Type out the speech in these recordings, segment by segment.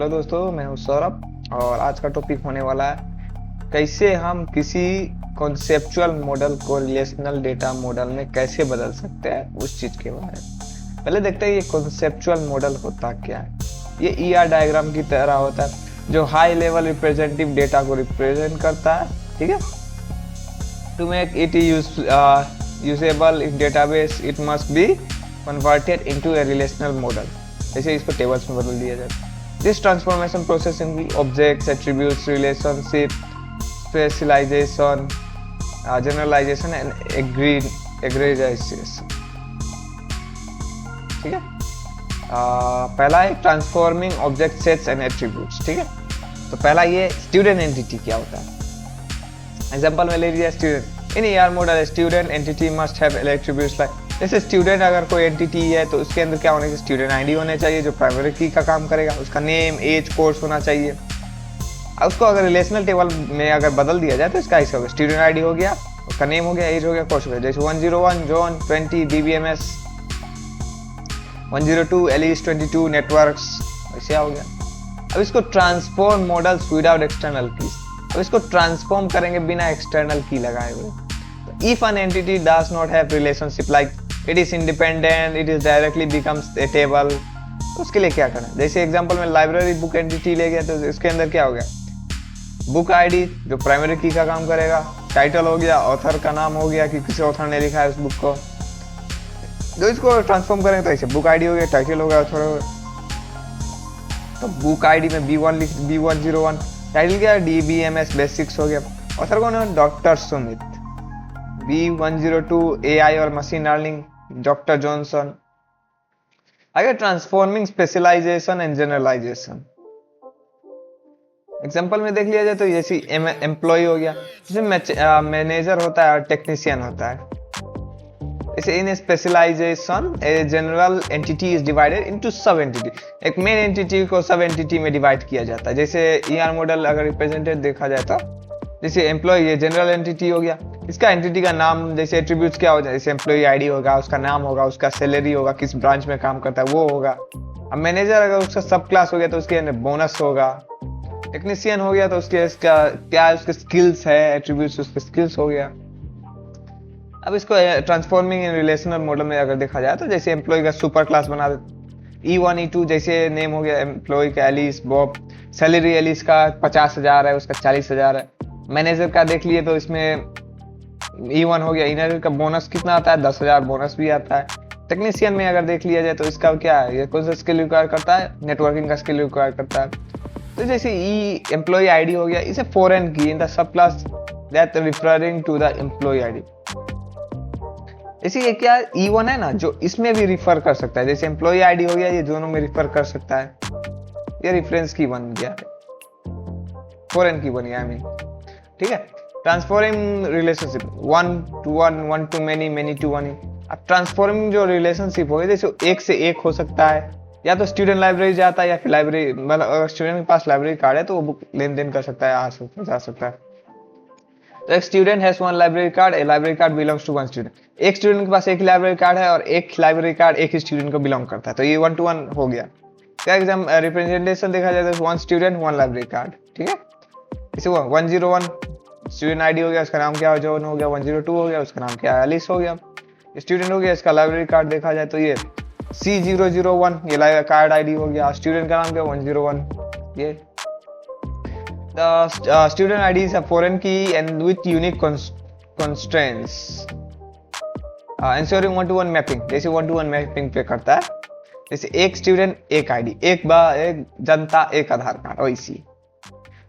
Hello दोस्तों, मैं हूं सौरभ और आज का टॉपिक होने वाला है कैसे हम किसी कॉन्सेप्चुअल मॉडल को रिलेशनल डेटा मॉडल में कैसे बदल सकते हैं उस चीज के बारे में। पहले देखते हैं ये कॉन्सेप्चुअल मॉडल होता क्या है। ये ईआर डायग्राम की तरह होता है जो हाई लेवल रिप्रेजेंटेटिव डेटा को रिप्रेजेंट करता है। ठीक है, to make it usable in database it must be converted into a relational model. जैसे इसको टेबल्स में बदल दिया जाता है। This transformation process include objects, attributes, relationship, specialisation, generalisation and aggregation. ठीक है, पहला है transforming object sets and attributes. ठीक है, तो पहला ये स्टूडेंट एंटिटी क्या होता है। एग्जांपल में ले लीजिए student. In ER model student entity must have attributes like, जैसे स्टूडेंट अगर कोई एंटिटी है तो उसके अंदर क्या होना चाहिए, स्टूडेंट आईडी होने चाहिए जो प्राइमरी की का काम करेगा, उसका नेम, एज, कोर्स होना चाहिए। अब उसको अगर रिलेशनल टेबल में अगर बदल दिया जाए तो इसका ऐसा होगा, स्टूडेंट आईडी हो गया, उसका नेम हो गया, एज हो गया, कोर्स हो गया। जैसे 101 जॉन 20 DBMS, 102 एलिस 22 नेटवर्क्स, ऐसे हो गया। अब इसको ट्रांसफॉर्म मॉडल्स विदाउट एक्सटर्नल की, अब इसको ट्रांसफॉर्म करेंगे बिना एक्सटर्नल की लगाए हुए। If an entity does not have relationship like it is independent, it is directly becomes a table, तो उसके लिए क्या करना है। जैसे एग्जांपल में लाइब्रेरी बुक एंटिटी ले गया तो इसके अंदर क्या हो गया, बुक आईडी जो प्राइमरी की का काम करेगा, टाइटल हो गया, ऑथर का नाम हो गया कि किसी ऑथर ने लिखा है उस बुक को। जो इसको ट्रांसफॉर्म करेंगे तो ऐसे बुक आईडी हो गया, टाइटल हो गया, ऑथर हो गया। तो बुक आईडी में B101, टाइटल क्या है DBMS बेसिक्स हो गया, ऑथर कौन है डॉक्टर सुमित, B102 AI और मशीन लर्निंग डॉक्टर जॉनसन। अगर transforming specialisation and generalisation, example में देख लिया जाए तो जैसे एम्प्लॉय हो गया, जिसमें मैनेजर होता है और टेक्नीशियन होता है। इसे in specialization a general entity is divided into sub entity, एक मेन एंटिटी को सब एंटिटी में डिवाइड किया जाता है। जैसे ईआर मॉडल अगर रिप्रेजेंटेड देखा जाए तो जैसे एम्प्लॉय ये जनरल एंटिटी हो गया, इसका एंटिटी का नाम, जैसे एट्रीब्यूट्स क्या हो जाए, जैसे एम्प्लॉय आईडी होगा, उसका नाम होगा, उसका सैलरी होगा, किस ब्रांच में काम करता है वो होगा। अब मैनेजर अगर उसका सब क्लास हो गया तो उसके अंदर बोनस होगा। टेक्नीशियन हो गया तो उसके इसका क्या उसके स्किल्स है, एट्रीब्यूट्स उसके स्किल्स हो गया। अब इसको ट्रांसफॉर्मिंग इन रिलेशनल मॉडल में अगर देखा जाए तो जैसे एम्प्लॉय का सुपर क्लास बना देते, E1 E2, जैसे नेम हो गया एम्प्लॉय का एलिस बॉब, सैलरी एलिस का 50,000 है, उसका 40,000 है। मैनेजर का देख लिए तो इसमें E1 हो गया, इनर का बोनस कितना आता है 10,000 बोनस भी आता है। टेक्नीशियन में अगर देख लिया जाए तो इसका क्या है, ये कौन सा स्किल रिक्वायर करता है, नेटवर्किंग का स्किल रिक्वायर करता है। तो जैसे एम्प्लॉय आईडी हो गया, इसे foreign key in the sub class that referring to the employee ID. इसी क्या E1 है ना जो इसमें भी रिफर कर सकता है, जैसे एम्प्लॉय आईडी हो गया, ये दोनों में रिफर कर सकता है। ये रेफरेंस की बन गया, फॉरेन की बन गया आई मीन। ठीक है, transforming relationship 1 to 1, 1 to many, many to 1। अब ट्रांसफॉर्मिंग जो रिलेशनशिप हो गया, जैसे एक से एक हो सकता है, या तो स्टूडेंट लाइब्रेरी जाता है या फिर लाइब्रेरी, मतलब अगर स्टूडेंट के पास लाइब्रेरी कार्ड है तो वो बुक लेन देन कर सकता है, आ सकता जा सकता है। तो एक student has one library card, a library card belongs to one student. एक स्टूडेंट के पास एक लाइब्रेरी कार्ड है और एक लाइब्रेरी कार्ड एक ही स्टूडेंट को बिलोंग करता है, तो ये 1 to 1 हो गया। क्या एग्जाम रिप्रेजेंटेशन देखा जाए तो 1 स्टूडेंट 1 लाइब्रेरी कार्ड। ठीक है, इसे 101 स्टूडेंट आईडी हो गया, उसका नाम क्या जॉन हो गया, 102 हो गया, उसका नाम क्या एलिस हो गया, स्टूडेंट हो गया, इसका लाइब्रेरी कार्ड देखा जाए तो ये C001 ये कार्ड आईडी हो गया, स्टूडेंट का नाम क्या 101। ये the student ID is a foreign key and with unique constraints, ensuring 1-to-1 mapping, जैसे 1-to-1 मैपिंग पे करता है। जैसे एक स्टूडेंट एक आईडी, एक जनता एक आधार कार्ड, वैसी।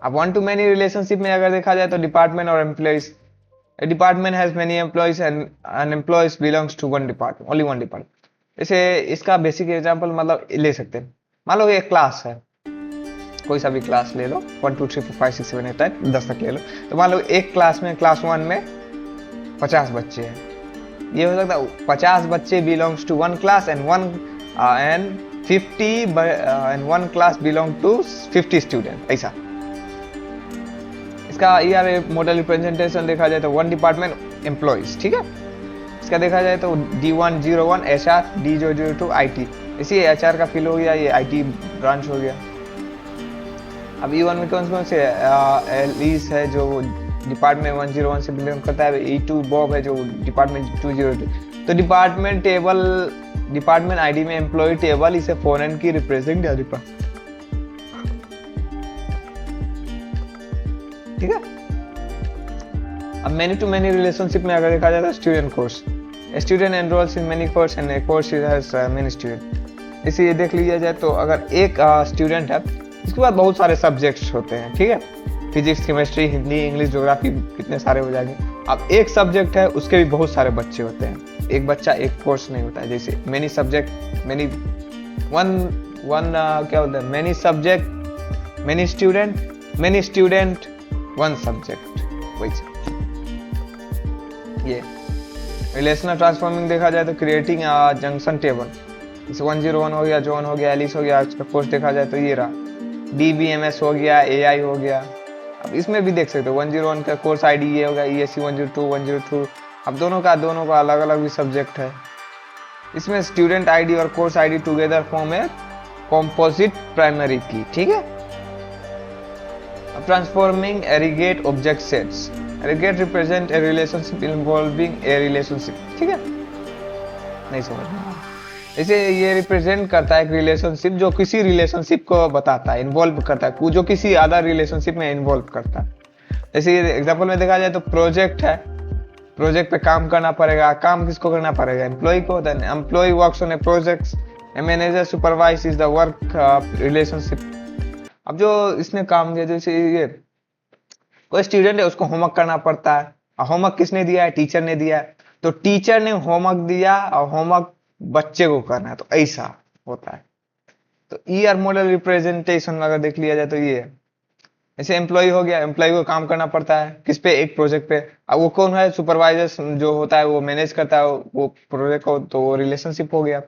अब 1 to many रिलेशनशिप में अगर देखा जाए तो डिपार्टमेंट और employees, a department has many employees and employees belongs to one department, only one department। जैसे इसका बेसिक एग्जांपल मतलब ले सकते हैं, मान लो एक क्लास है, कोई सा भी क्लास ले लो, 1 2 3 4 5 6 7 8 9 10 तक ले लो। तो मान लो एक क्लास में, क्लास 1 में 50 बच्चे हैं, ये हो सकता है 50 बच्चे belongs to 1 class and 1 class belong to 50 student, ऐसा। इसका ईआर मॉडल रिप्रेजेंटेशन देखा जाए तो 1 डिपार्टमेंट एम्प्लॉइज। ठीक है, इसका देखा जाए तो D101 HR, D002 IT, इसी HR का फिल हो गया, ये IT ब्रांच हो गया। अब E1 में कौन से एलिस है जो डिपार्टमेंट 101 से बिलोंग करता है, E2 बॉब है जो डिपार्टमेंट 202। तो डिपार्टमेंट आईडी में एम्प्लॉय टेबल इसे फॉरेन की रिप्रेजेंट या ठीक है। अब मैनी टू मैनी रिलेशनशिप में अगर देखा जाए तो student course, student enrolls in many course and a course has many student. इसे ये देख लिया जाए तो अगर एक स्टूडेंट है इसके बाद बहुत सारे सब्जेक्ट्स होते हैं, ठीक है, physics, chemistry, Hindi, English, geography, कितने सारे हो जाएंगे। अब एक सब्जेक्ट है उसके भी बहुत सारे बच्चे होते हैं, एक बच्चा एक कोर्स नहीं होता है। जैसे मेनी सब्जेक्ट मेनी क्या बोलते हैं, many subject many student one subject, वही ये। रिलेशनल ट्रांसफॉर्मिंग देखा जाए तो क्रिएटिंग जंक्शन टेबल, जैसे 101 हो गया, जॉन हो गया, एलिस हो गया, उसका कोर्स देखा जाए तो ये रहा। DBMS हो गया, AI हो गया। अब इसमें भी देख सकते हो 101 का कोर्स आईडी ये होगा, ESC 102 102। अब दोनों का अलग अलग भी सब्जेक्ट है। इसमें स्टूडेंट आईडी और कोर्स आईडी टुगेदर फॉर्म है कॉम्पोजिट प्राइमरी की, ठीक है। अब transforming aggregate object sets, aggregate represent a relationship involving a relationship, ठीक है, नहीं समझ में। इसे ये रिप्रेजेंट करता है एक रिलेशनशिप जो किसी रिलेशनशिप को बताता है, इन्वॉल्व करता है, जो किसी अदर रिलेशनशिप में इन्वॉल्व करता है। जैसे एग्जांपल में देखा जाए तो प्रोजेक्ट है, प्रोजेक्ट पे काम करना पड़ेगा, काम किसको करना पड़ेगा, एम्प्लॉय को। Then employee works on a project, a manager supervise is the work relationship. अब जो इसने काम किया, जैसे ये कोई स्टूडेंट है उसको होमवर्क करना पड़ता है, होमवर्क किसने दिया है, टीचर ने दिया है। तो टीचर ने होमवर्क दिया और होमवर्क बच्चे को करना है, तो ऐसा होता है। तो ईआर मॉडल रिप्रेजेंटेशन अगर देख लिया जाए तो ये है। ऐसे एम्प्लॉय हो गया, एम्प्लॉय को काम करना पड़ता है किस पे, एक प्रोजेक्ट पे। अब वो कौन है, सुपरवाइजर जो होता है वो मैनेज करता है वो प्रोजेक्ट को, तो वो रिलेशनशिप हो गया।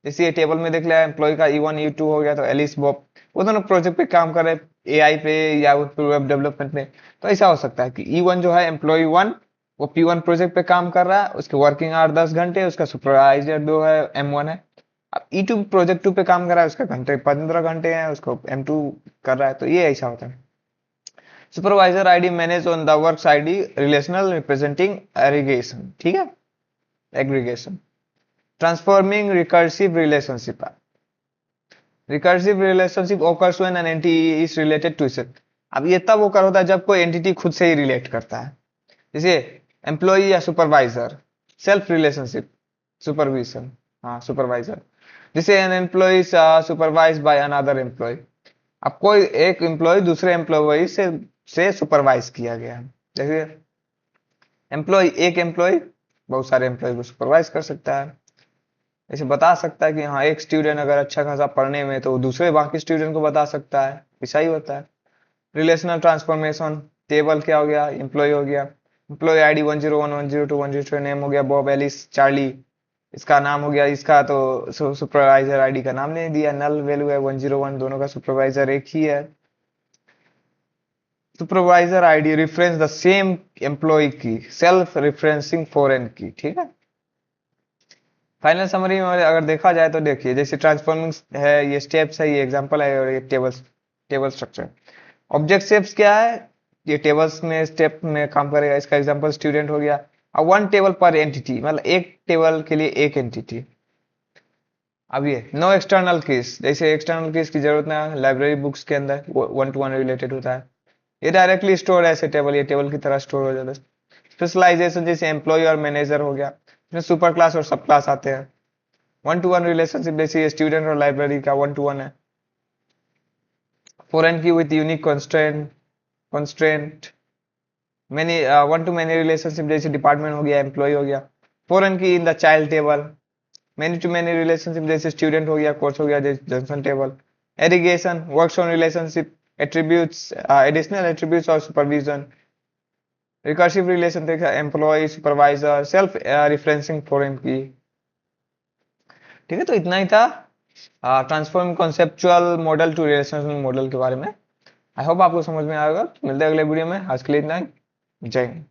जैसे ये टेबल में देख लिया, एम्प्लॉय का E1 E2 हो गया, तो एलिस बॉब वो दोनों प्रोजेक्ट पे काम कर रहे, AI पे या वेब डेवलपमेंट में। तो ऐसा हो सकता है कि E1 जो है एम्प्लॉय 1 वो P1 प्रोजेक्ट पे काम कर रहा है, उसके वर्किंग आवर 10 घंटे, उसका सुपरवाइजर जो है M1 है। अब E2 प्रोजेक्ट 2 पे काम कर रहा है, उसका घंटे 15 घंटे हैं, उसको M2 कर रहा है। तो ये ऐसा होता है। Supervisor ID manage on the works ID relational representing aggregation, ठीक है, aggregation. Transforming recursive relationship, recursive relationship occurs when an entity is related to itself। अब ये तब ओकर होता है जब कोई एंटिटी खुद से ही रिलेट करता है। जैसे एम्प्लॉय या सुपरवाइजर, सेल्फ रिलेशनशिप, सुपरविजन, हाँ सुपरवाइजर। जैसे an employee supervise by another employee. अब कोई एक एम्प्लॉय दूसरे एम्प्लॉय से सुपरवाइज किया गया है। जैसे एम्प्लॉय, एक एम्प्लॉय बहुत सारे एम्प्लॉय को सुपरवाइज कर सकता है। ऐसे बता सकता है कि हाँ एक स्टूडेंट अगर अच्छा खासा पढ़ने में तो दूसरे बाकी स्टूडेंट को बता सकता है, ऐसा ही होता है। रिलेशनल ट्रांसफॉर्मेशन टेबल क्या हो गया, एम्प्लॉय हो गया, एम्प्लॉय आईडी 101 102 103, नेम हो गया बॉब, एलिस, चार्ली, इसका नाम हो गया, इसका तो सुपरवाइजर आईडी का नाम नहीं दिया, नल वैल्यू है 101, दोनों का सुपरवाइजर एक ही है। Supervisor ID reference the same employee key, self referencing foreign key, ठीक है। फाइनल समरी में अगर देखा जाए तो देखिए, जैसे ट्रांसफॉर्मिंग है, ये स्टेप्स है, ये एग्जांपल है, और ये टेबल स्ट्रक्चर। ऑब्जेक्ट शेप्स क्या है, ये टेबल्स में स्टेप में काम करेगा। इसका एग्जांपल स्टूडेंट हो गया। अब वन टेबल पर एंटिटी, मतलब एक टेबल के लिए एक एंटिटी। अब ये नो एक्सटर्नल कीज, जैसे एक्सटर्नल कीज की जरूरत ना है, लाइब्रेरी बुक्स के अंदर 1-to-1 रिलेटेड होता है। ये डायरेक्टली स्टोर है, ऐसे टेबल, ये टेबल की तरह स्टोर हो जाता है। स्पेशलाइजेशन जैसे एम्प्लॉय और मैनेजर हो गया, इसमें सुपर क्लास और सब क्लास आते हैं। 1-to-1 रिलेशनशिप जैसे स्टूडेंट और लाइब्रेरी का 1-to-1 है। Foreign key with unique constraint many 1-to-many relationship जैसे डिपार्टमेंट हो गया, एम्प्लॉय हो गया। Foreign key in the child table. Many to many relationship जैसे स्टूडेंट हो गया, कोर्स हो गया, जैसे junction table. Aggregation works on relationship attributes, additional attributes और सुपरविजन। रिकर्सिव रिलेशन देखा, employee, supervisor, self referencing foreign key, ठीक है। तो इतना ही था transform conceptual model to relational model के बारे में। आई होप आपको समझ में आएगा। मिलते हैं अगले वीडियो में, आज के लिए इतना ही। जय हिंद।